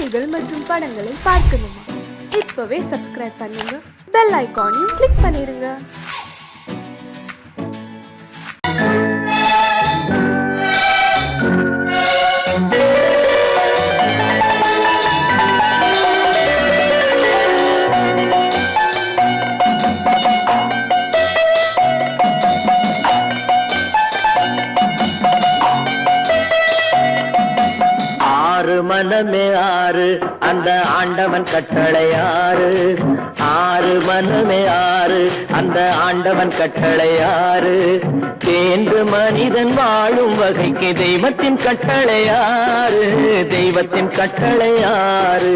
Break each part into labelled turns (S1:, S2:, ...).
S1: செய்திகள் மற்றும் படங்களை பார்க்கணுமா? இப்பவே சப்ஸ்கிரைப் பண்ணுங்க, பெல் ஐகானையும் கிளிக் பண்ணிருங்க.
S2: மனமே ஆறு அந்த ஆண்டவன் கட்டளை ஆறு. ஆறு மனமே ஆறு அந்த ஆண்டவன் கட்டளை ஆறு. தேர்ந்து மனிதன் வாழும் வகைக்கு தெய்வத்தின் கட்டளை ஆறு. தெய்வத்தின் கட்டளை ஆறு.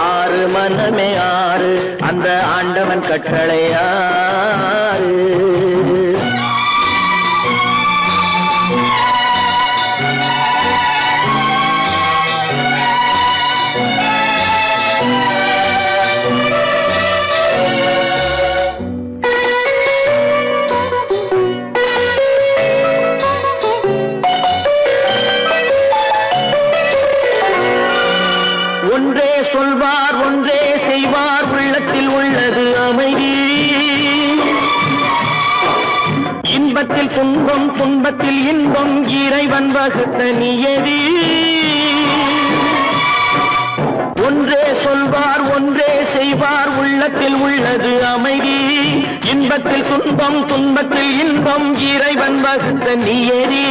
S2: ஆறு மனமே ஆறு அந்த ஆண்டவன் கட்டளை ஆறு. ஒன்றே சொல்வார் ஒன்றே செய்வார், உள்ளத்தில் உள்ளது அமைதி. இன்பத்தில் துன்பம் துன்பத்தில் இன்பம், இறைவன் வகுத்த நியதி. ஒன்றே சொல்வார் ஒன்றே செய்வார், உள்ளத்தில் உள்ளது அமைதி. இன்பத்தில் துன்பம் துன்பத்தில் இன்பம், இறைவன் வகுத்த நியதி.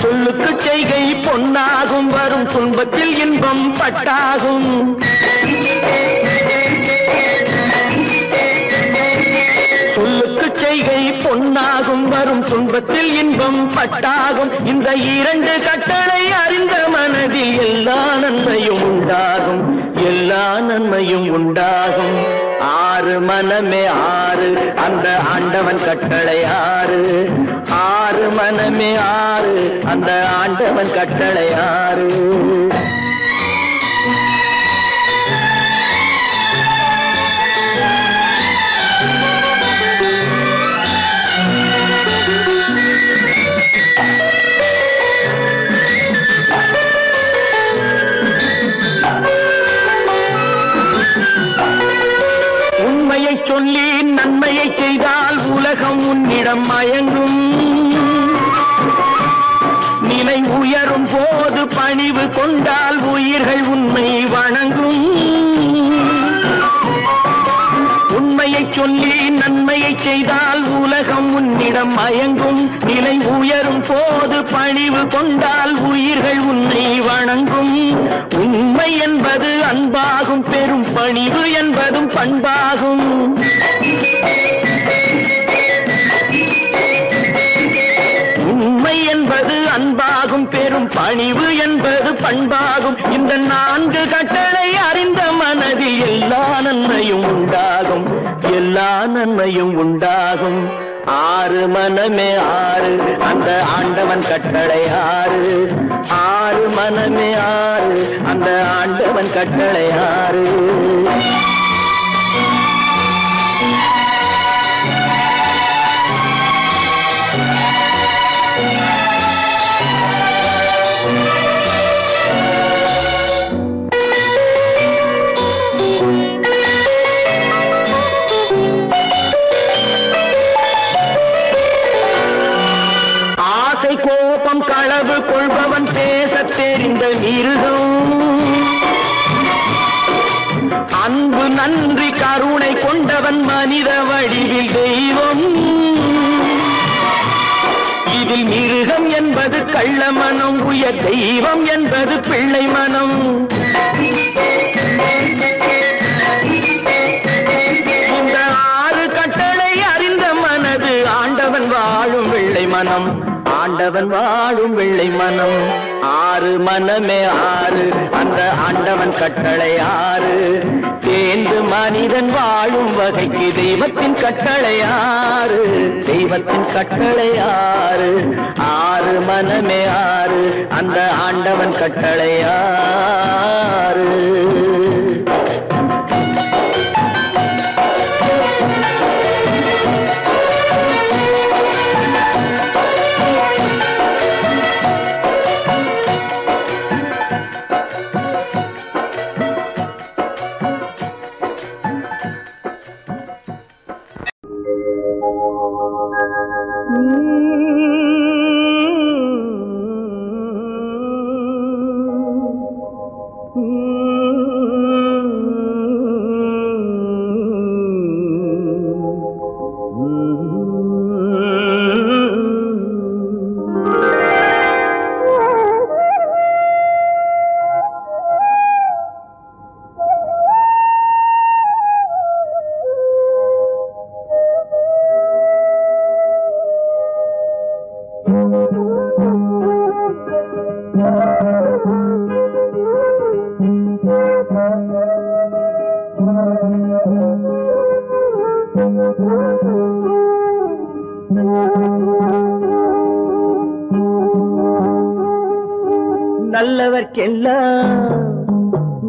S2: சொல்லுக்கு செய்கை பொன்னாகும், வரும் துன்பத்தில் இன்பம் பட்டாகும். சொல்லுக்கு செய்கை பொன்னாகும், வரும் துன்பத்தில் இன்பம் பட்டாகும். இந்த இரண்டு கட்டளை அறிந்த மனதில் எல்லா நன்மையும் உண்டாகும். எல்லா நன்மையும் உண்டாகும். ஆறு மனமே ஆறு அந்த ஆண்டவன் கட்டளை ஆறு. ஆறு மனமே ஆறு அந்த ஆண்டவன் கட்டளை ஆறு. உண்மையை சொல்லி நன்மையை செய்தால் உலகம் உன்னிடம் மயங்கும். நிலை உயரும் போது பணிவு கொண்டால் உயிர்கள் உன்னை வணங்கும். உண்மையை சொல்லி நன்மையை செய்தால் உலகம் உன்னிடம் மயங்கும். நிலை உயரும் போது பணிவு கொண்டால் உயிர்கள் உன்னை வணங்கும். உண்மை என்பது அன்பாகும், பெரும் பணிவு என்பதும் பண்பாகும். உண்மை என்பது அன்பாகும், பெரும் பணிவு என்பது பண்பாகும். இந்த நான்கு கட்டளை அறிந்த மனதில் எல்லா நன்மையும் உண்டாகும். எல்லா நன்மையும் உண்டாகும். ஆறு மனமே ஆறு அந்த ஆண்டவன் கட்டளை ஆறு. ஆறு மனமே ஆறு அந்த ஆண்டவன் கட்டளை ஆறு. கோபம் களவு கொள்பவன் பேச தெரிந்த மிருகம். அன்பு நன்றி கருணை கொண்டவன் மனித வடிவில் தெய்வம். இதில் மிருகம் என்பது கள்ள மனம், உயர் தெய்வம் என்பது பிள்ளை மனம். இந்த ஆறு கட்டளை அறிந்த மனது ஆண்டவன் வாழும் வெள்ளை மனம். ஆண்டவன் வாழும் வெள்ளை மனம். ஆறு மனமே ஆறு அந்த ஆண்டவன் கட்டளை ஆறு. தேர்ந்து மனிதன் வாழும் வகைக்கு தெய்வத்தின் கட்டளை ஆறு. தெய்வத்தின் கட்டளை ஆறு. ஆறு மனமே ஆறு அந்த ஆண்டவன் கட்டளை ஆறு.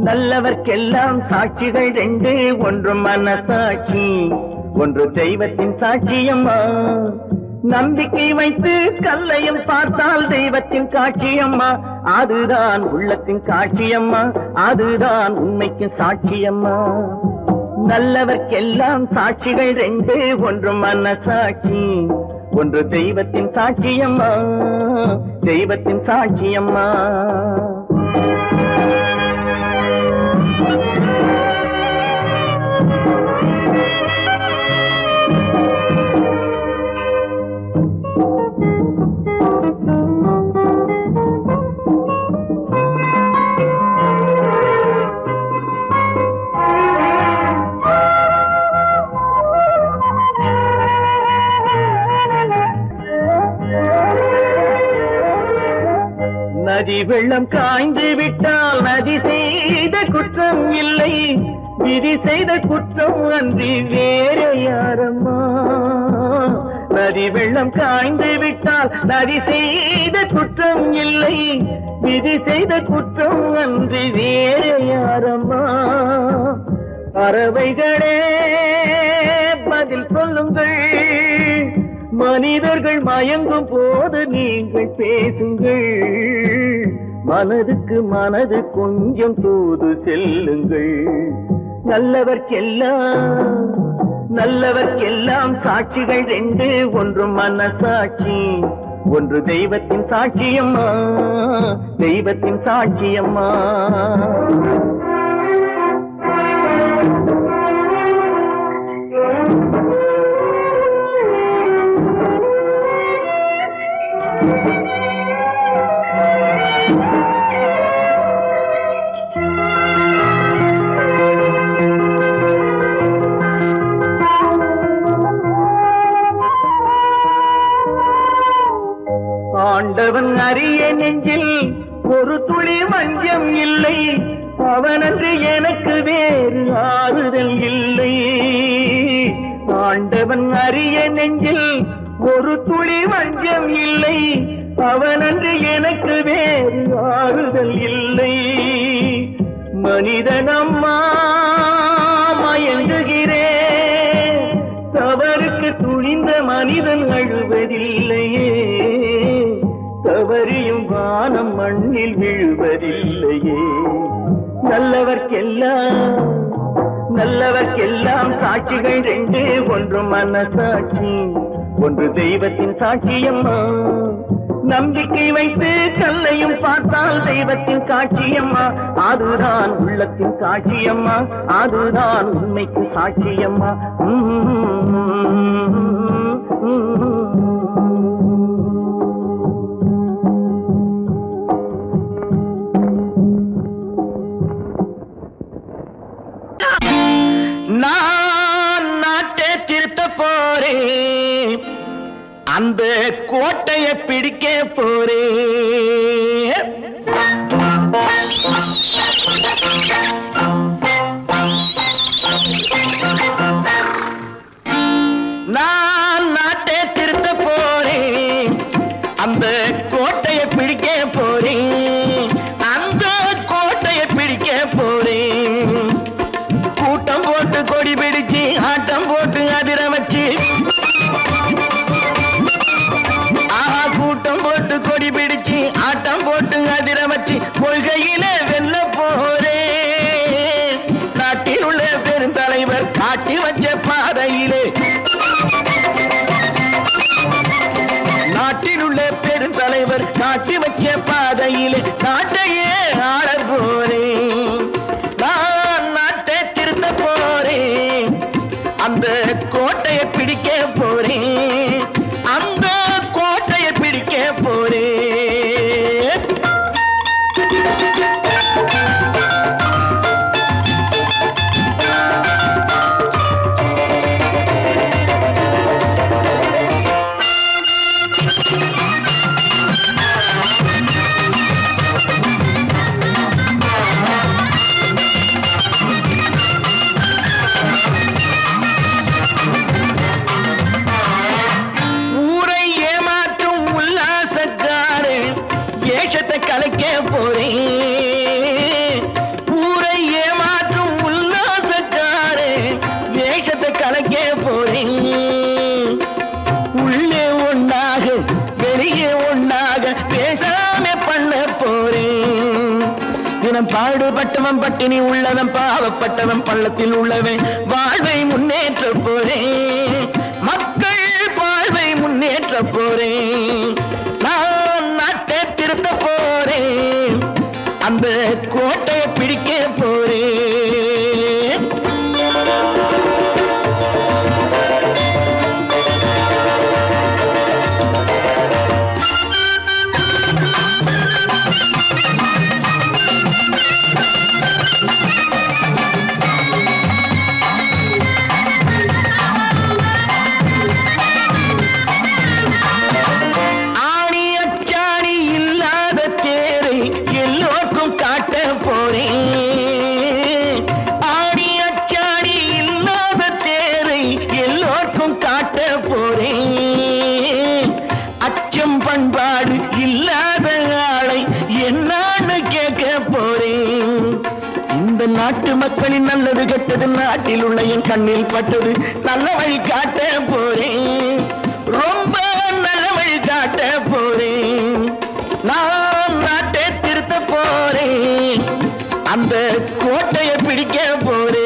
S2: நல்லவர்க்கெல்லாம் சாட்சிகள் ரெண்டு, ஒன்று மனசாட்சி, ஒன்று தெய்வத்தின் சாட்சியம்மா. நம்பிக்கை வைத்து கல்லையும் பார்த்தால் தெய்வத்தின் காட்சியம்மா. அதுதான் உள்ளத்தின் காட்சியம்மா, அதுதான் உண்மைக்கு சாட்சியம்மா. நல்லவர்க்கெல்லாம் சாட்சிகள் ரெண்டு, ஒன்று மனசாட்சி, ஒன்று தெய்வத்தின் சாட்சியம்மா, தெய்வத்தின் சாட்சியம்மா. நதி வெள்ளம் காய்ந்து விட்டால் நதி செய்த குற்றம் இல்லை, விதி செய்த குற்றம் அன்றி வேற யாரம்மா. நதி வெள்ளம் காய்ந்து விட்டால் நதி செய்த குற்றம் இல்லை, விதி செய்த குற்றம் அன்றி வேற யாரம்மா. பறவைகளே பதில் சொல்லுங்கள், மனிதர்கள் மயங்கும் போது நீங்கள் பேசுங்கள். மனதுக்கு மனது கொஞ்சம் தூது செல்லுங்கள். நல்லவர்க்கெல்லாம் சாட்சிகள் ரெண்டு, ஒன்று மனசாட்சி, ஒன்று தெய்வத்தின் சாட்சியம்மா, தெய்வத்தின் சாட்சியம்மா. ஆண்டவன் அறிய நெஞ்சில் ஒரு துளி வஞ்சம் இல்லை, அவனன்று எனக்கு வேறு ஆறுதல் இல்லை. ஆண்டவன் அறிய நெஞ்சில் ஒரு துளி வஞ்சம் இல்லை, அவனன்று எனக்கு வேறு ஆறுதல் இல்லை. மனிதனம்மா மயங்குகிறேன், தவறுக்கு துணிந்த மனிதன் அழுவதில்லையே, தவறியும் வானம் மண்ணில் விழுவதில்லையே. நல்லவர்க்கெல்லாம் சாட்சிகள் ரெண்டு, ஒன்று மனசாட்சி, ஒன்று தெய்வத்தின் சாட்சியம்மா. நம்பிக்கை வைத்து கல்லையும் பார்த்தால் தெய்வத்தின் காட்சியம்மா. அதுதான் உள்ளத்தின் காட்சியம்மா, அதுதான் உண்மைக்கு சாட்சியம்மா. நான் நாட்டை திருத்த போறேன், அந்த கோட்டையை பிடிக்க போறேன். நான் நாட்டை திருத்த போறேன், அந்த கோட்டையை பிடிக்க போறேன், அந்த கோட்டையை பிடிக்க போறேன். கூட்டம் போட்டு கொடி பிடிச்சு ஆட்டம் போட்டு அதிர வச்சு, கூட்டம் போட்டு கொடி பிடிச்சு ஆட்டம் போட்டு அதிர வச்சு கொள்கையில வெல்ல போறேன். நாட்டில் உள்ள பெருந்தலைவர் காட்டி வச்ச பாதையிலே, நாட்டில் உள்ள பெருந்தலைவர் காட்டி வச்ச பாதையிலே நாட்டையே ஆள போறேன். நான் நாட்டை திருத்த போறேன், அந்த கோட்டையை பிடிக்க போறேன், அந்த கோட்டையை பிடிக்க போறேன். போறேன். ஊரை ஏமாற்றும் உல்லாசக்காரே வேஷத்தை கலக்க போறேன். உள்ளே ஒண்ணாக வெளியே ஒண்ணாக பேசாம பண்ண போறேன். தினம் பாடுபட்டவன் பட்டினி உள்ளவன் பாவப்பட்டவன் பள்ளத்தில் உள்ளவன் வாழ்வை முன்னேற்ற போறேன். மக்கள் வாழ்வை முன்னேற்ற போறேன். நான் நாட்டை திருத்த போறேன். அந்த கோட்டையை பிடிக்க போறேன். பண்பாடு இல்லாத ஆளை என்னான்னு கேட்க போறேன். இந்த நாட்டு மக்களின் நல்லது கெட்டது நாட்டில் உள்ள என் கண்ணில் பட்டது நல்ல வழி காட்ட போறேன். ரொம்ப நல்ல வழி காட்ட போறேன். நான் நாட்டை திருத்த போறேன். அந்த கோட்டையை பிடிக்க போறேன்.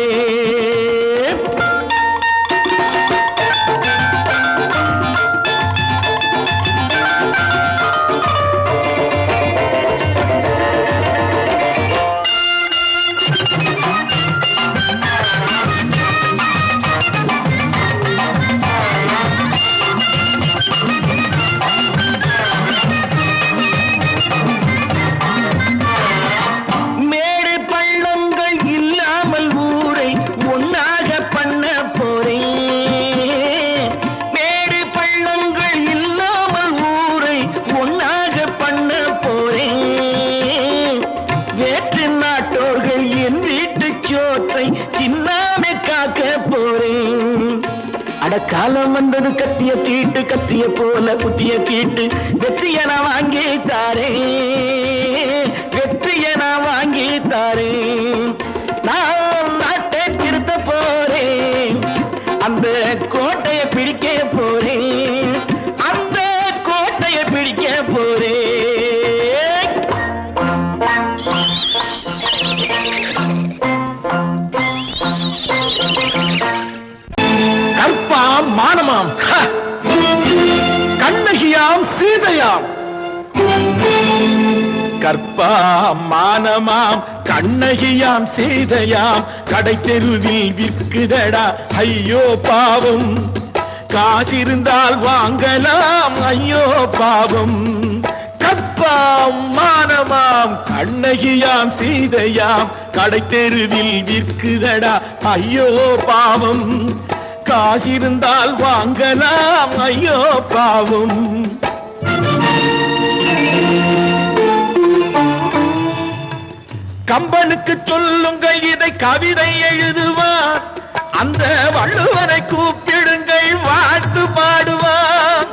S2: காலம் வந்தது கத்திய தீட்டு கத்திய போல குத்திய தீட்டு வெற்றியை நான் வாங்கி தாரேன். வெற்றியை நான் வாங்கி தாரேன். நான் நாட்டை திருத்த போறேன். அந்த கோட்டையை பிடிக்க போறேன். அந்த கோட்டையை பிடிக்க போறேன். கற்பாம் மானமாம் கண்ணகியாம் சீதையாம். கற்பாம் மானமாம் கண்ணகியாம் சீதையாம் கடை தெருவில் விற்குதடா ஐயோ பாவம். காசிருந்தால் வாங்கலாம் ஐயோ பாவம். கற்பாம் மானமாம் கண்ணகியாம் சீதையாம் கடை தெருவில் விற்குதடா ஐயோ பாவம். காசிருந்தால் வாங்கலாம் ஐயோ பாவம். கம்பனுக்கு சொல்லுங்கள் இதை கவிதை எழுதுவான். அந்த வள்ளுவனை கூப்பிடுங்கள் வாழ்த்து பாடுவான்.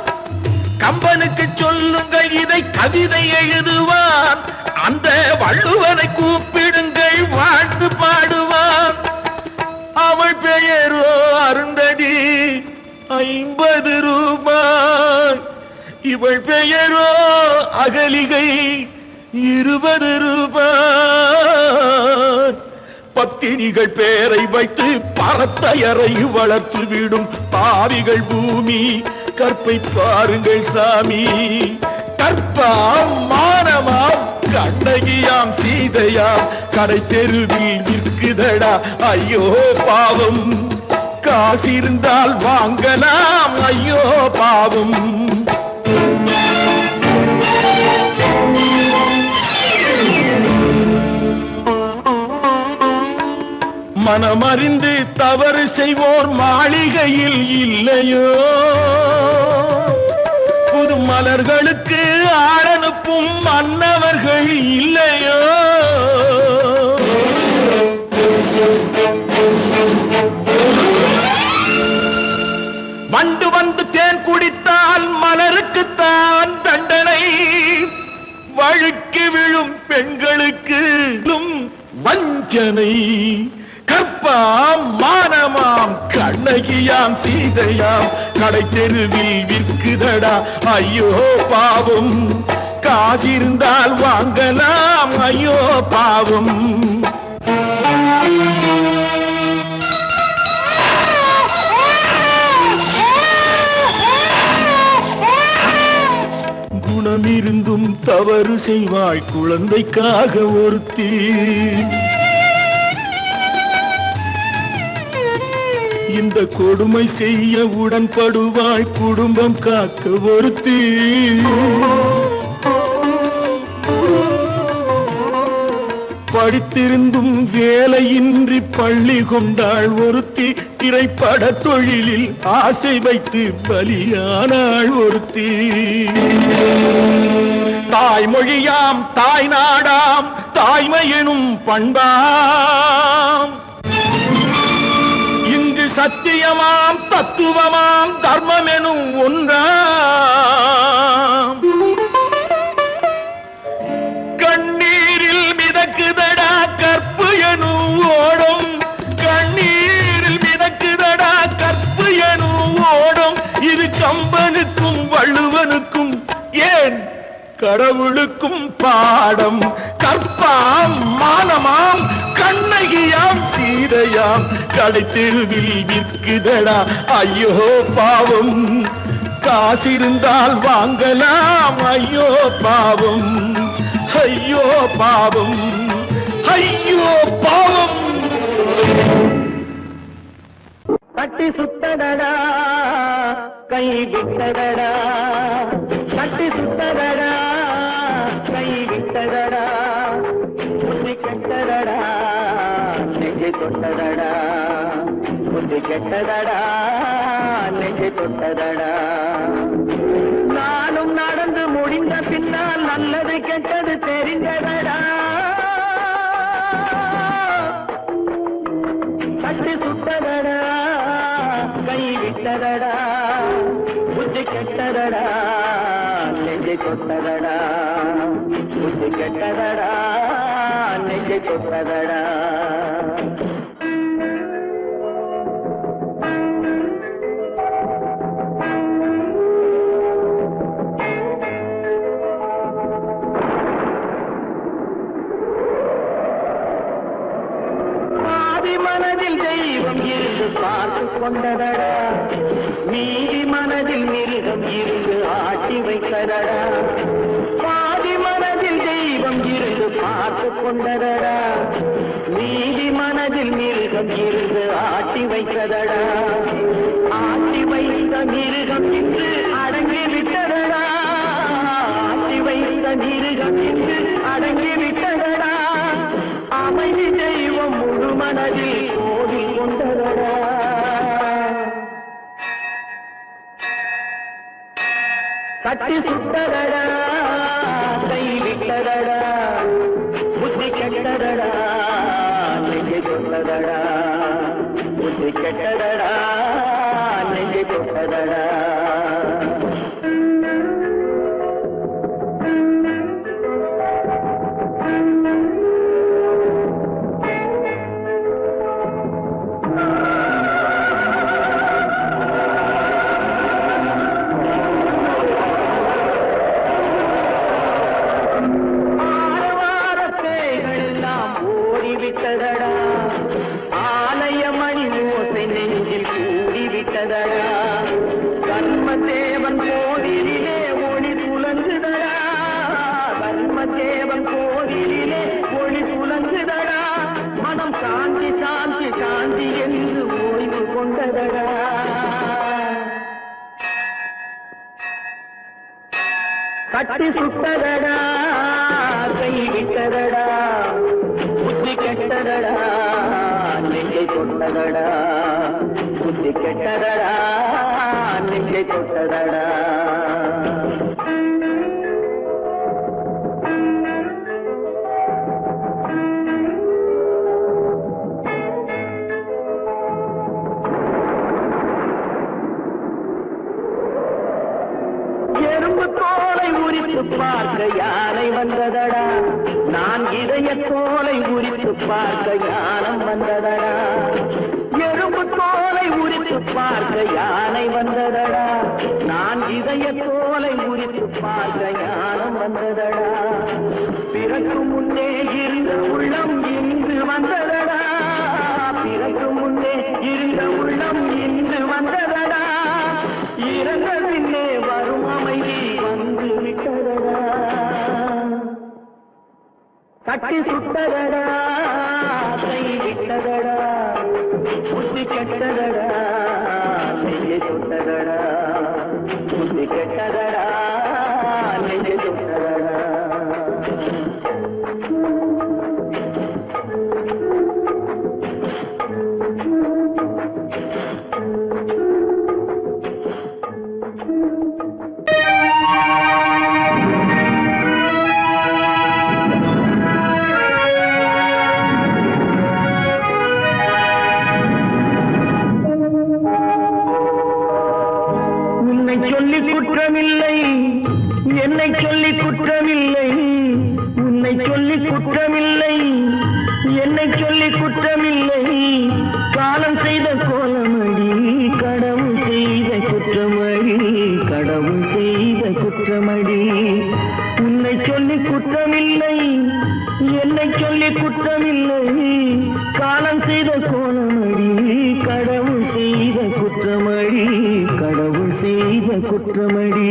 S2: கம்பனுக்கு சொல்லுங்கள் இதை கவிதை எழுதுவான். அந்த வள்ளுவனை கூப்பிடுங்கள் வாழ்த்து பாடுவான். அவள் பெயரோ அருந்ததி 50 ரூபாய். இவள் பெயரோ அகலிகை 20 ரூபாய். பத்தினிகள் பேரை வைத்து பரத்தையறை வளர்த்து விடும் பாவிகள் பூமி. கற்பை பாருங்கள் சாமி. கற்பாம் மானமாம் கண்ணகியாம் சீதையாம் கடை தெருவில் நிற்குதடா ஐயோ பாவம். காசிருந்தால் வாங்கலாம் ஐயோ பாவம். மனமறிந்து தவறு செய்வோர் மாளிகையில் இல்லையோ. புது மலர்களுக்கு ஆளனுப்பும் மன்னவர்கள் இல்லையோ. வண்டு வந்து தேன் குடித்தால் மலருக்குத்தான் தண்டனை. வழுக்கி விழும் பெண்களுக்கு
S3: கண்ணுக்கு வஞ்சனை கற்பாம் மானமாம் கண்ணகியாம் சீதையாம் கடை தெருவில் விற்குதடா ஐயோ பாவம் காசிருந்தால் வாங்கலாம் ஐயோ பாவம் குணமிருந்தும் தவறு செய்வாய் குழந்தைக்காக ஒருத்தி இந்த கொடுமை செய்ய உடன்படுவாய் குடும்பம் காக்க ஒருத்தி படித்திருந்தும் வேலையின்றி பள்ளி கொண்டாள் ஒருத்தி திரைப்பட தொழிலில் ஆசை வைத்து பலியானாள் ஒருத்தி தாய்மொழியாம் தாய் நாடாம் தாய்மையெனும் பண்பாம் இங்கு சத்தியமாம் தத்துவமாம் தர்மமெனும் ஒன்றாம் கண்ணீரில் மிதக்குதடா கற்பு எனும் ஓடும் கண்ணீரில் மிதக்குதடா கற்பு எனும் ஓடும் இது கம்பனுக்கும் வள்ளுவனுக்கும் ஏன் கடவுளுக்கும் பாடம் கற்பாம் மானமாம் கண்ணகியாம் சீதையாம் கடை தெருவில் விற்குதடா ஐயோ பாவம் காசிருந்தால் வாங்கலாம் ஐயோ பாவம் ஐயோ பாவம் ஐயோ பாவம்
S2: கட்டி சுத்தடடா கை விட்டதடா கட்டி சுத்தடடா கை விட்டதடா புத்தி கெட்டதடா நெஞ்சை தொட்டதடா புத்தி கெட்டதடா நெஞ்சை தொட்டதடா நானும் நடந்து முடிந்த பின்னால் நல்லது கெட்டது தெரிந்ததடா கட்டி சுட்டதடா கை விட்டதடா புத்தி கெட்டதடா நெஞ்சை தொட்டதடா புத்தி கெட்டதடா நெஞ்சை தொட்டதடா பார்த்து கொண்டதடா மீதி மனதில் மிருகம் இருந்து ஆட்டி வைத்ததடா பாதி மனதில் தெய்வம் இருந்து பார்த்து கொண்டதடா மீதி மனதில் மிருகம் இருந்து ஆட்டி வைத்ததடா ஆட்டி வைத்த மிருகம் இன்று அடங்கி விட்டதடா ஆட்டி வைத்த மிருகம் இன்று அடங்கி விட்டதடா அமைதி தெய்வம் முழு மனதில் ஓடி கொண்டதடா கட்டி சுட்டதடா கை விட்டதடா புத்தி கெட்டதடா நெஞ்சை தொட்டதடா புத்தி கெட்டதடா நெஞ்சை தொட்டதடா ஆலயமணி ஓசை நெஞ்சில் கூடிவிட்டதடா கர்மதேவன் கோவிலிலே ஒளி துலங்குதடா கர்மதேவன் கோவிலிலே ஒளி துலங்குதடா மனம் சாந்தி சாந்தி சாந்தி என்று ஓய்வு கொண்டதடா கட்டி சுட்டதடா கை விட்டதடா புத்தி கெட்டதடா நெஞ்சை தொட்டதடா புத்தி கெட்டதடா நெஞ்சை தொட்டதடா எறும்பு தோலை உரித்து பார்க்க யானை வந்ததடா நான் இதய தோலை உரித்து பார்க்க ஞானம் வந்ததடா, எறும்பு தோலை உரித்து பார்க்க யானை வந்ததடா, நான் இதய தோலை உரித்து பார்க்க ஞானம் வந்ததடா, பிறகு முன்னே இருந்த உள்ளம் இன்று வந்ததடா, பிறகு முன்னே இருந்த உள்ளம் இன்று வந்ததடா, இறந்த பின்னே வரும் அமைதி வந்து விட்டதடா, தட்டி சுட்டதடா கை விட்டதடா, புத்தி கெட்டதடா நெஞ்சை சுட்டதடா, புத்தி கெட்டதடா நெஞ்சை சுட்டதடா. சொல்லி குற்றமில்லை, என்னை சொல்லி குற்றமில்லை, உன்னை சொல்லி குற்றமில்லை, என்னை சொல்லி குற்றமில்லை, காலம் செய்த கோலமடி கடவுள் செய்த குற்றமடி, கடவுள் செய்த குற்றமடி, உன்னை சொல்லி குற்றமில்லை, என்னை சொல்லி குற்றமில்லை, காலம் செய்த கோலமடி கடவுள் செய்த குற்றமடி, கடவுள் செய்த குற்றமடி.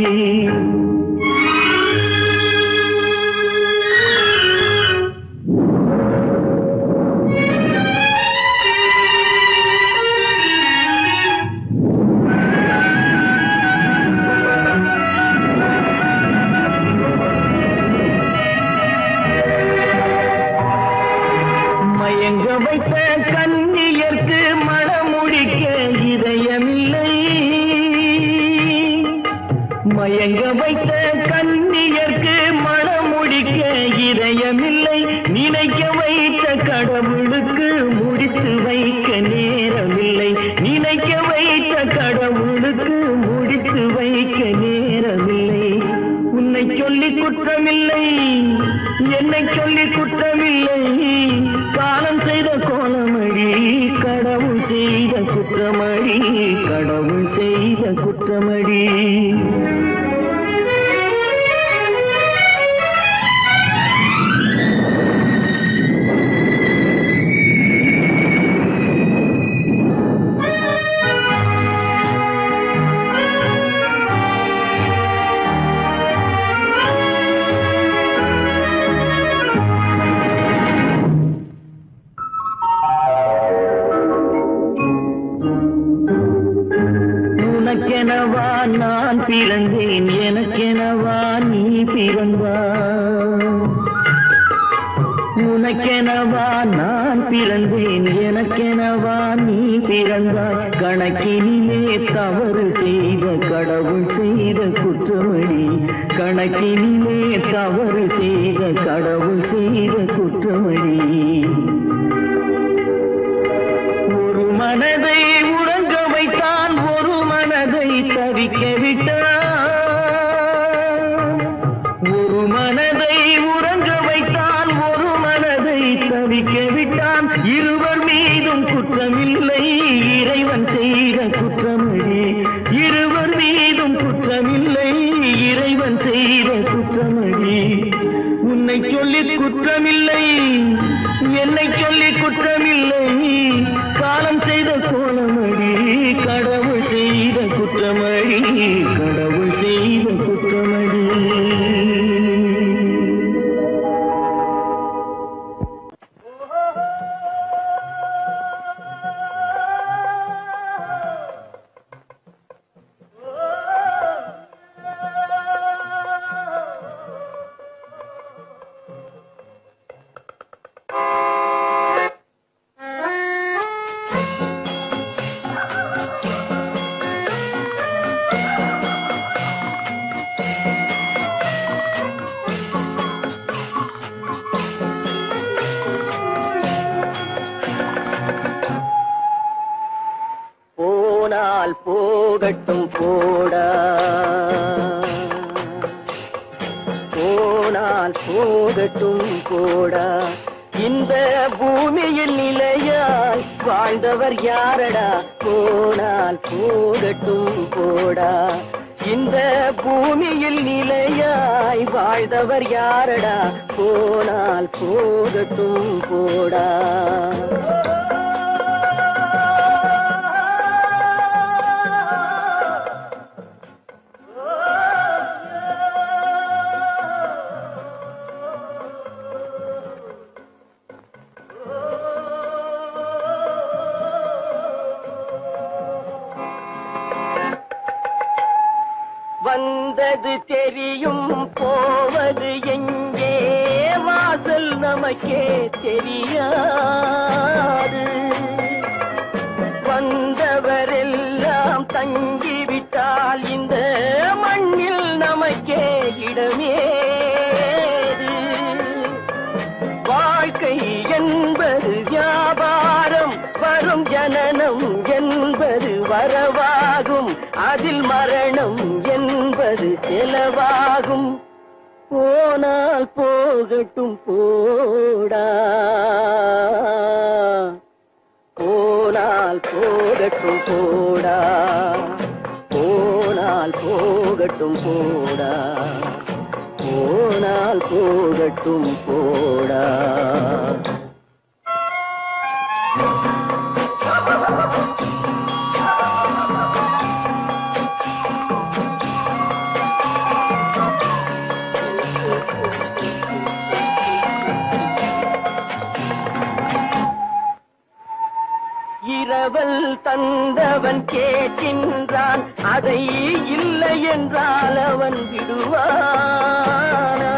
S2: மயங்க வைத்த கண்ணியர்க்கு மனமுடிக்க இதயமில்லை, மயங்க வைத்த கண்ணியர்க்கு மனமுடிக்க இதயமில்லை, நினைக்க வைத்த கடவுளுக்கு முடித்து வைக்க நேரமில்லை, நினைக்க வைத்த கடவுளுக்கு முடித்து வைக்க நேரமில்லை, உன்னை சொல்லி குற்றமில்லை, என்னை சொல்லி குற்றமில்லை, காலம் செய்த கோலமடி கடவுள் செய்த குற்றமடி, கடவுள் செய்த குற்றமடி. உனக்கெனவா நான் பிறந்தேன், எனக்கெனவா நீ பிறந்தாய், உனக்கெனவா நான் பிறந்தேன், எனக்கெனவா நீ பிறந்தாய், கணக்கினிலே தவறு செய்த கடவுள் செய்த குற்றமடி, கணக்கினிலே தவறு செய்த கடவுள் செய்த குற்றமடி. ஒரு மனதை உறங்க வைத்தான், ஒரு மனதை தவிக்க விட்டான், ஒரு மனதை உறங்க வைத்தான், ஒரு மனதை தவிக்க விட்டான், இருவர் மீதும் குற்றமில்லை, இறைவன் செய்த குற்றமடி, இருவர் மீதும் குற்றமில்லை, இறைவன் செய்த குற்றமடி, உன்னை சொல்லி குற்றமில்லை, என்னை சொல்லி குற்றமில்லை, காலம் செய்த கோலமடி கடவுள் செய்த குற்றமடி, கடவுள் செய்த குற்றமடி. போனால் போகட்டும் போடா, போனால் போகட்டும் போடா, இந்த பூமியில் நிலையாய் வாழ்ந்தவர் யாரடா போனால் போகட்டும் போடா இந்த பூமியில் நிலையாய் வாழ்ந்தவர் யாரடா போனால் போகட்டும் போடா வந்தது தெரியும் போவது எங்கே வாசல் நமக்கே தெரியாது வந்தவரெல்லாம் தங்கிவிட்டால் இந்த மண்ணில் நமக்கே இடமேது வாழ்க்கை என்பது வியாபாரம் வரும் ஜனனம் என்பது வரவாகும் அதில் மரணம் என்பது செலவாகும் போனால் போகட்டும் போடா போனால் போகட்டும் போடா போனால் போகட்டும் போடா போனால் போகட்டும் போடா இரவல் தந்தவன் கேட்கின்றான் அதை இல்லை என்றால் அவன் விடுவானா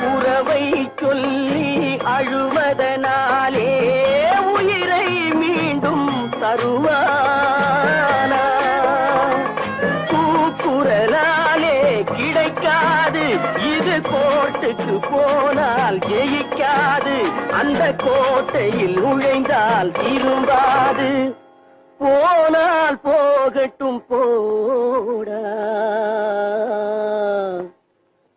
S2: உறவை சொல்லி அழுவதனாலே உயிரை மீண்டும் தருவானா கூக்குரலாலே கிடைக்காது இது கோர்ட்டுக்கு போனால் ஜெயிக்காது அந்த கோட்டையில் நுழைந்தால் திரும்பாது போனால் போகட்டும் போடா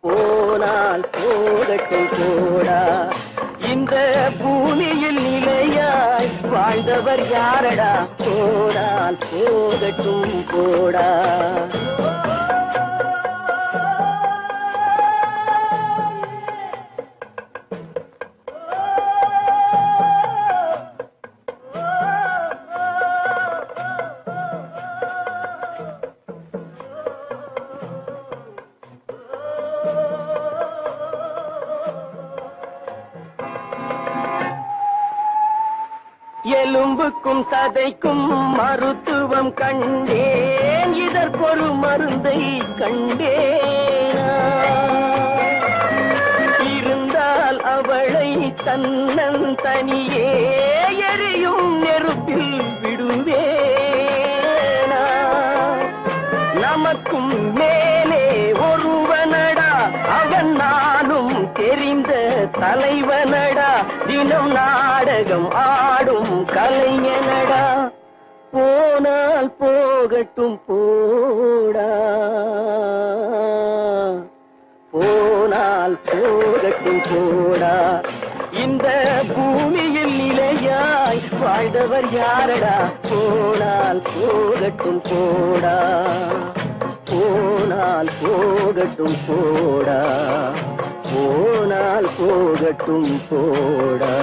S2: போனால் போகட்டும் போடா இந்த பூமியில் நிலையாய் வாழ்ந்தவர் யாரடா போனால் போகட்டும் போடா எலும்புக்கும் சதைக்கும் மருத்துவம் கண்டேன் இதற்கொரு மருந்தை கண்டேனா இருந்தால் அவளை தன்னந்தனியே எரியும் நெருப்பில் விடுவேனா நமக்கும் மேலே ஒருவனடா அவன் நானும் தெரிந்த தலைவனடா தினம் நாடகம் ஆடும் கலைஞனடா போனால் போகட்டும் போடா போனால் போகட்டும் போடா இந்த பூமியில் நிலையாய் வாழ்ந்தவர் யாரடா போனால் போகட்டும் போடா போனால் போகட்டும் போடா போனால் போகட்டும் போடா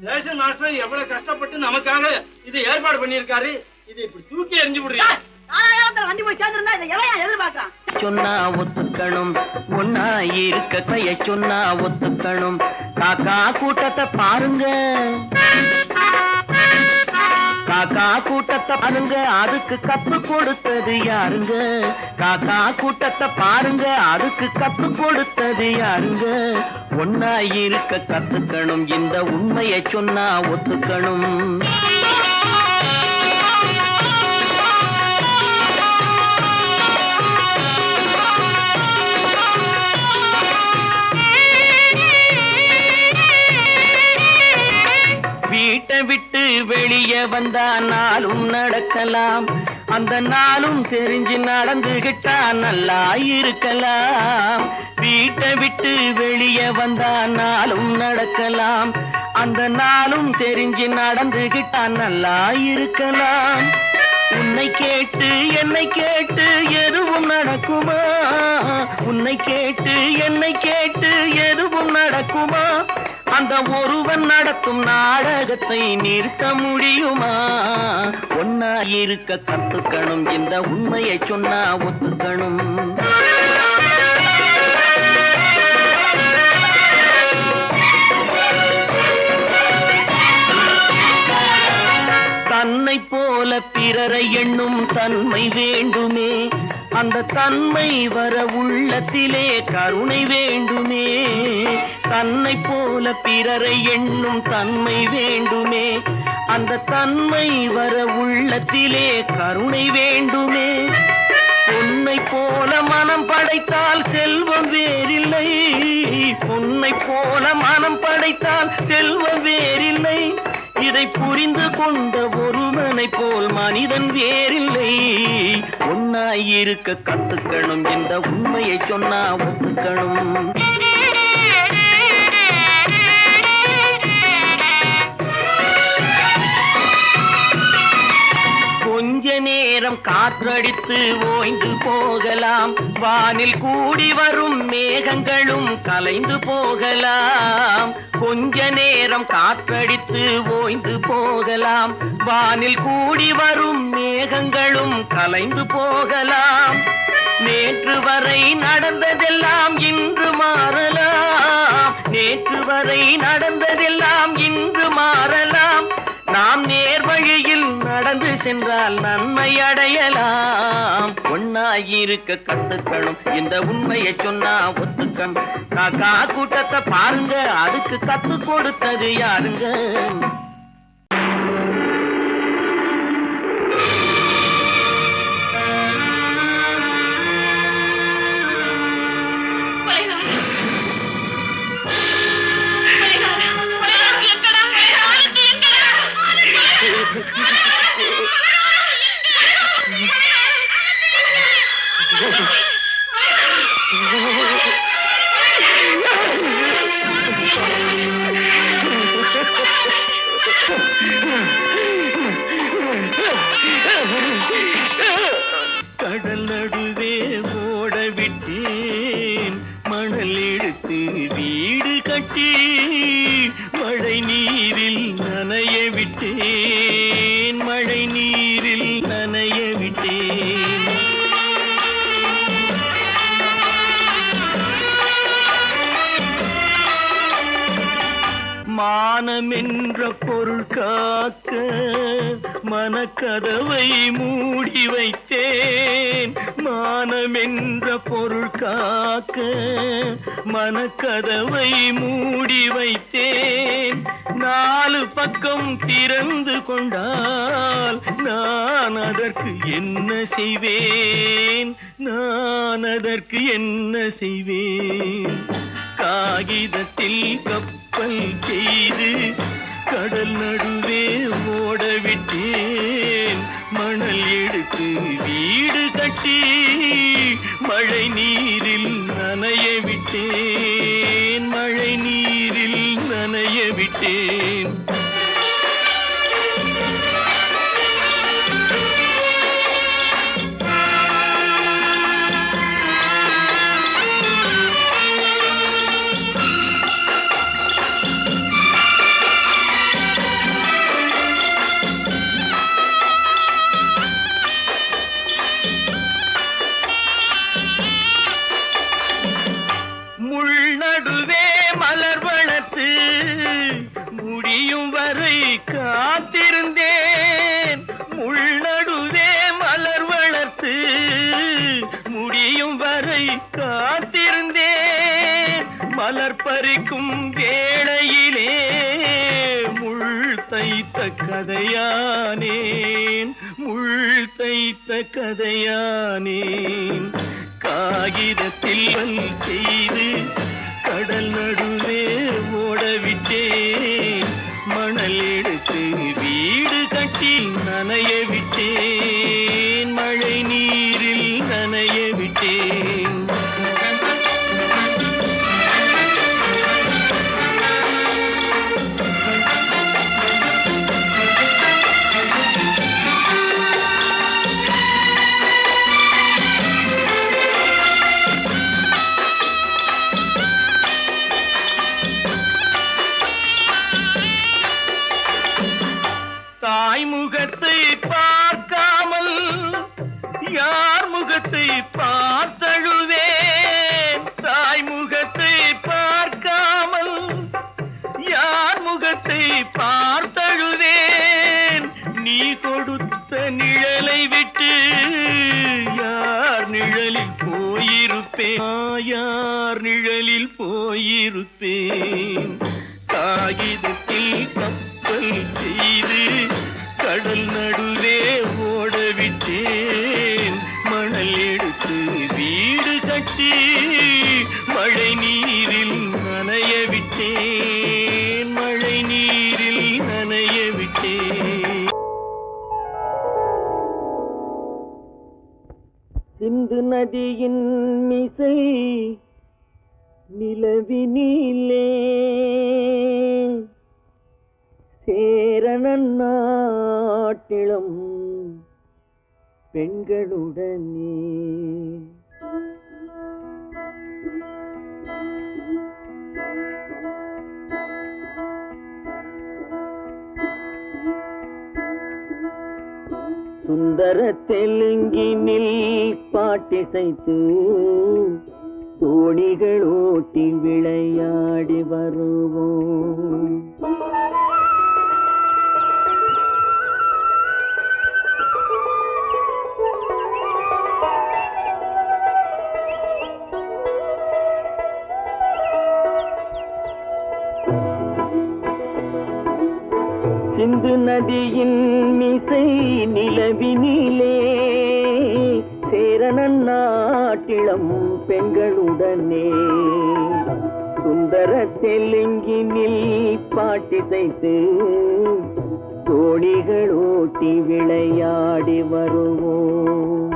S3: ரேஷன் மாஸ்டர் எவ்வளவு கஷ்டப்பட்டு நமக்காக இது ஏற்பாடு பண்ணிருக்காரு. இது இப்படி தூக்கி எறிஞ்சு விடுறீங்க.
S2: சொன்னா ஒத்துக்கணும் ஒன்னா இருக்க கைய சொன்னா ஒத்துக்கணும் காக்கா கூட்டத்தை பாருங்க காக்கா காக்கா கூட்டத்தை பாருங்க அதுக்கு கத்து கொடுத்தது யாருங்க? காக்கா கூட்டத்தை பாருங்க அதுக்கு கத்து கொடுத்தது யாருங்க? ஒன்னா இருக்க கத்துக்கணும், இந்த உண்மையை சொன்னா ஒத்துக்கணும். வீட்டை விட்டு வெளியே வந்தா நாளும் நடக்கலாம், அந்த நாளும் தெரிஞ்சு நடந்துகிட்டா நல்லா இருக்கலாம். வீட்டை விட்டு வெளியே வந்தா நாளும் நடக்கலாம், அந்த நாளும் தெரிஞ்சு நடந்துகிட்டா நல்லா இருக்கலாம். உன்னை கேட்டு என்னை கேட்டு எதுவும் நடக்குமா? உன்னை கேட்டு என்னை கேட்டு எதுவும் நடக்குமா? அந்த ஒருவன் நடத்தும் நாடகத்தை நிறுத்த முடியுமா? ஒன்னா இருக்க கத்துக்கணும், இந்த உண்மையை சொன்னா ஒத்துக்கணும். தன்னை போல பிறரை எண்ணும் தன்மை வேண்டுமே, அந்த தன்மை வர உள்ளத்திலே கருணை வேண்டுமே. தன்னை போல பிறரை எண்ணும் தன்மை வேண்டுமே, அந்த தன்மை வர உள்ளத்திலே கருணை வேண்டுமே. பொன்னை போல மனம் படைத்தால் செல்வம் வேறில்லை, பொன்னை போல மனம் படைத்தால் செல்வம் வேறில்லை. இதை புரிந்து கொண்ட ஒருவனை போல் மனிதன் வேறில்லை. ஒன்னாய் இருக்க கத்துக்கணும், இந்த உண்மையை சொன்னா ஒத்துக்கணும். கொஞ்ச நேரம் காற்றடித்து ஓய்ந்து போகலாம், வானில் கூடி வரும் மேகங்களும் கலைந்து போகலாம். கொஞ்ச நேரம் காற்றடித்து ஓய்ந்து போகலாம், வானில் கூடி வரும் மேகங்களும் கலைந்து போகலாம். நேற்று வரை நடந்ததெல்லாம் இன்று மாறலாம், நேற்று வரை நடந்ததெல்லாம் இன்று மாறலாம். நாம் நேர் வழியில் நடந்து சென்றால் நன்மை அடையலாம். ஒன்னாயிருக்க கத்துக்கணும், இந்த உண்மையை சொன்னா ஒத்துக்கணும். காக்கா கூட்டத்தை பாருங்க அதுக்கு கத்து கொடுத்தது யாருங்க? கடல் நடுவே ஓட விட்டேன், மணல் எடுத்து வீடு கட்டி மழை நீரில் நனைய விட்டேன், மழை நீரில் நனைய விட்டேன். மானம் என்ற பொருள் காக்க மனக்கதவை மூடி வைத்தேன், மானம் என்ற பொருள் காக்க மனக்கதவை மூடி வைத்தேன். நாலு பக்கம் திறந்து கொண்டால் நான் அதற்கு என்ன செய்வேன், நான் அதற்கு என்ன செய்வேன்? காகிதத்தில் கப்பல் செய்து கடல் நடுவே ஓட விட்டேன், மணல் எடுத்து வீடு கட்டி மழை நீரில் நனைய விட்டேன், மழை நீரில் நனைய விட்டேன். கதையானேன், முள் தைத்த கதையானேன். காகிதத்தில் செய்து கடல் நடுவே ஓடவிட்டேன். மணல் எடுத்து வீடு கட்டி நனைய விட்டேன். மழை நீரில் நனைய விட்டேன். தாய் முகத்தை பார்க்காமல் யார் முகத்தை பார்த்தழுவேன். தாய் முகத்தை பார்க்காமல் யார் முகத்தை பார்த்தழுவேன். நீ கொடுத்த நிழலை விட்டு யார் நிழலில் போயிருப்பேன். யார் நிழலில் போயிருப்பேன். காகிதத்தில் கப்பல் செய்து கடல் நடுவே ஓடவிட்டேன். மணல் எடுத்து வீடு கட்டி மழை நீரில் நனைய விட்டேன். மழை நீரில் நனைய விட்டேன். சிந்து நதியின் மிசை நிலவினிலே சேரணன் நாட்டிலும் பெண்களுடனே. சுந்தர தெலுங்கினில் பாட்டிசைத்து தோணிகள் ஓட்டி விளையாடி வருவோம். சிந்து நதியின் மிசை நிலவினிலே சேரணன் நாட்டிளம் பெண்களுடனே. சுந்தர தெலுங்கினில் பாட்டிசைத்து தோணிகள் ஓட்டி விளையாடி வருவோம்.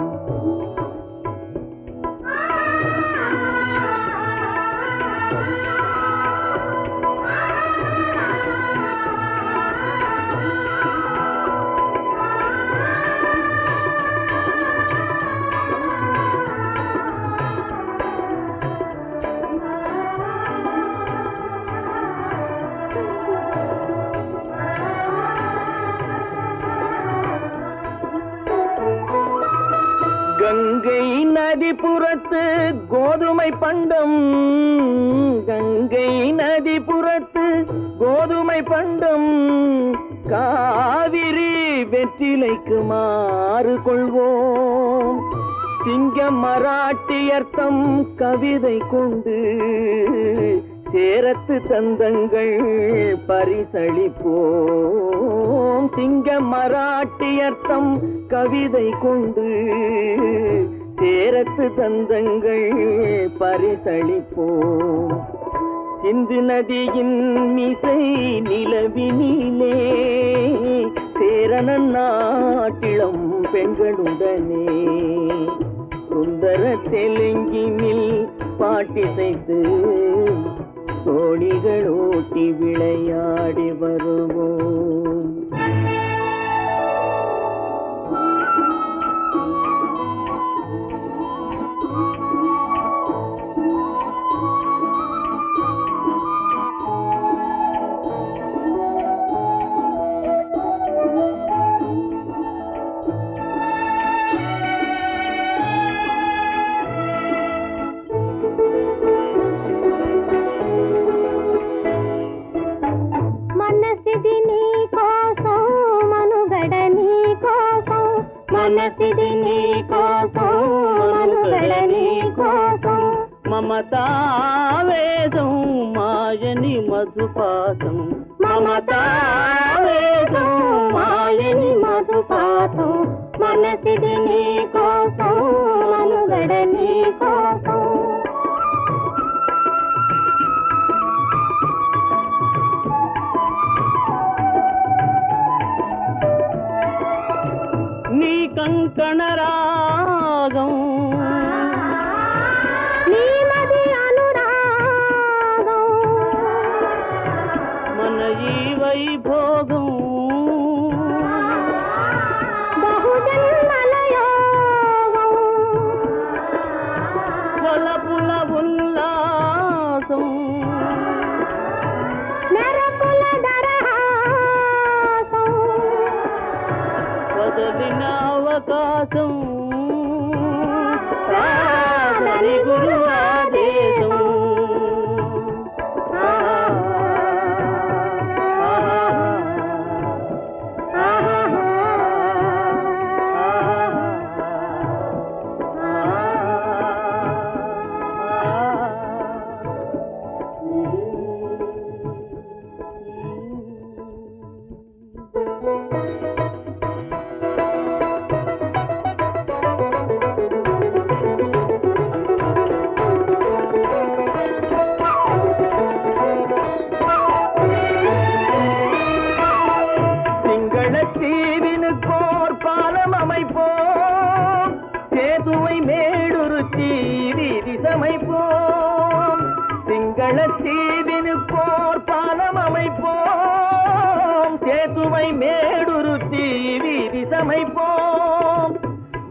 S2: கங்கை நதிபுறத்து கோதுமை பண்டம். கங்கை நதிபுறத்து கோதுமை பண்டம். காவிரி வெற்றிலைக்கு மாறு கொள்வோம். சிங்கம் மராட்டியர்த்தம் கவிதை கொண்டு சேரத்து தந்தங்கள் பரிசளிப்போம். சிங்கம் மராட்டியர்த்தம் கவிதை கொண்டு சேரத்து தந்தங்கள் பரிசளிப்போம். சிந்து நதியின் மிசை நிலவினிலே சேரணன் நாட்டிளம் பெண்களுடனே. சுந்தர தெலுங்கினில் பாட்டிசைத்து தோணிகள் ஓட்டி விளையாடி வருவோம். మనసిది నీ కోసం మనుగడ నీ కోసం మమతావేదం మాయని మధుపాసం
S4: మమతావేదం మాయని మధుపాతం మనసిది నీ కోసం మనుగడ నీ కోసం నీ కంకణ రాగం నీ మది అనురాగం మన ఈ వైభోగం బహుజన్మల యోగం కొలపుల ఉల్లాసం మెరపుల దరహాసం వదలిన అవకాశం సాధని గురు ఆదేశం சிங்களத்தீவினுக்கோர் பாலம் அமைப்போம் சேதுவை மேடுருத்தி வீதி சமைப்போம்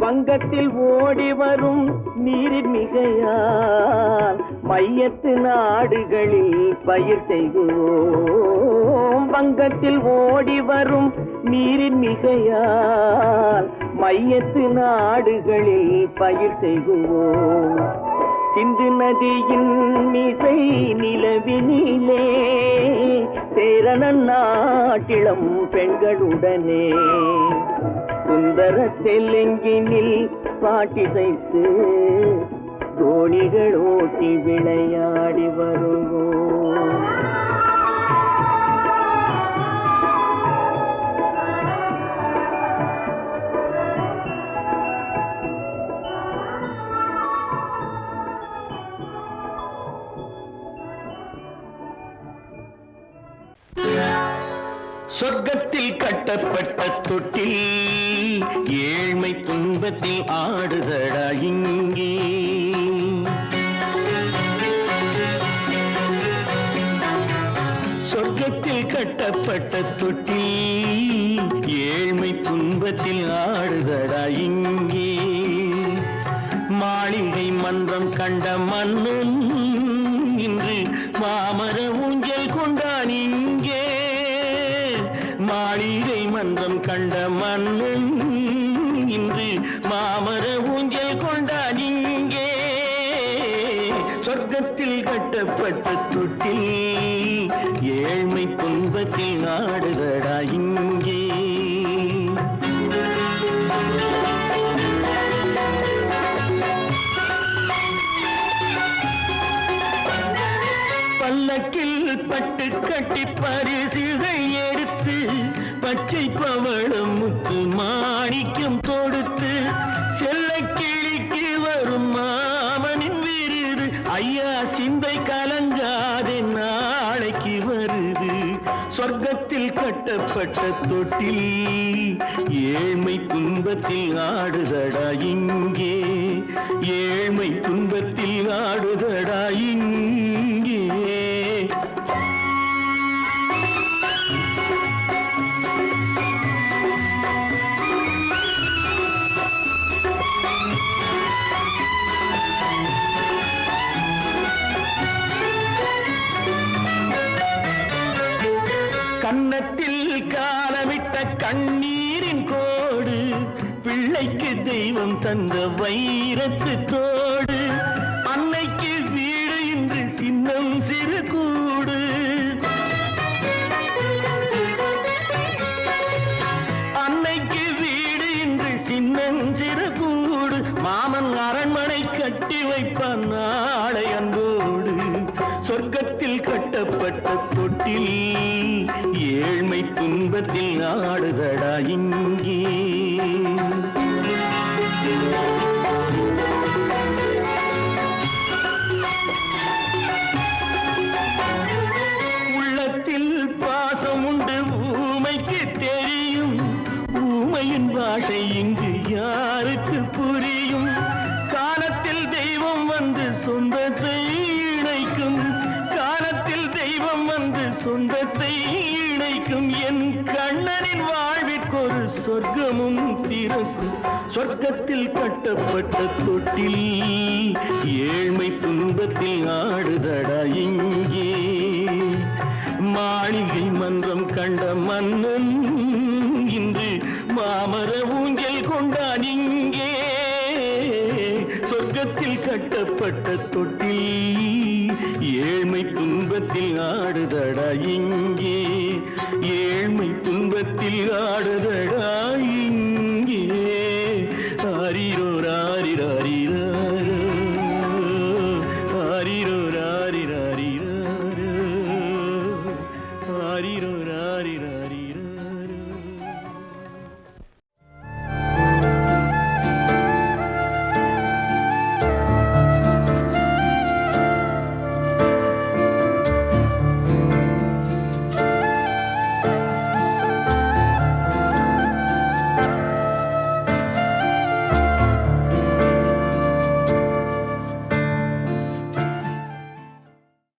S4: வங்கத்தில் ஓடி வரும் நீரின் மிகையால் மையத்து நாடுகளில் பயிர் செய்கிறோம் வங்கத்தில் ஓடி வரும் நீரின் மிகையால் மையத்து நாடுகளில் பயிர் செய்கிறோம் சிந்து நதியின் மிசை நிலவினிலே சேரண நாட்டிளம் பெண்களுடனே சுந்தர தெலுங்கினில் பாட்டிசைத்து தோணிகள் ஓட்டி விளையாடி வருவோம்
S2: சொர்க்கத்தில் கட்டப்பட்ட தொட்டில் ஏழ்மை துன்பத்தில் ஆடுதடா இங்கே சொர்க்கத்தில் கட்டப்பட்ட தொட்டில் ஏழ்மை துன்பத்தில் ஆடுதடா இங்கே மாளிகை மன்றம் கண்ட மன்னன் இன்று மாமர ஊஞ்சல் கொண்டான் இங்கே மாளிகை மன்றம் கண்ட மன்னன் இன்று மாமர ஊஞ்சல் கொண்டான் இங்கே சொர்க்கத்தில் கட்டப்பட்ட தொட்டில் ஏழ்மை துன்பத்தில் நாடுதடா இங்கே பல்லக்கில் பட்டு கட்டி பரிசுகள் எடுத்து பச்சை பவளம் முத்து மாணிக்கம் தொடுத்து செல்ல கிளிக்கு வரும் மாமனின் விருது ஐயா சிந்தை கலங்காதே நாளைக்கு வருது சொர்க்கத்தில் கட்டப்பட்ட தொட்டில் ஏழ்மை துன்பத்தில் ஆடுதடா இங்கே ஏழ்மை துன்பத்தில் ஆடுதடா இங்கே கன்னத்தில் காலமிட்ட கண்ணீரின் கோடு பிள்ளைக்கு தெய்வம் தந்த வைரத்து தோடு அன்னைக்கு வீடு இன்று சின்னம் சிறு கூடு அன்னைக்கு வீடு இன்று சின்னம் சிறு கூடு மாமன் அரண்மனை கட்டி வைப்பான் நாளை அன்போடு சொர்க்கத்தில் கட்டப்பட்ட தொட்டில் துன்பத்தில் ஆடுதடா இங்கே. உள்ளத்தில் பாசம் உண்டு ஊமைக்கு தெரியும், ஊமையின் பாஷை இங்கு யாருக்கு புரியும்? காலத்தில் தெய்வம் வந்து சொந்தத்தை இணைக்கும், காலத்தில் தெய்வம் வந்து சொந்தத்தை இணைக்கும். என் கண்ணனின் வாழ்விற்கொரு சொர்க்கமும் திறக்கும். சொர்க்கத்தில் கட்டப்பட்ட தொட்டில் ஏழ்மை துன்பத்தில் ஆடுதடா இங்கே. மாளிகை மன்றம் கண்ட மன்னன் இன்று மாமர ஊஞ்சல் கொண்டான் இங்கே. சொர்க்கத்தில் கட்டப்பட்ட தொட்டில் ஏழ்மை துன்பத்தில் ஆடுதடா இங்கே. ஏழ்மை துன்பத்தில் ஆடுதடா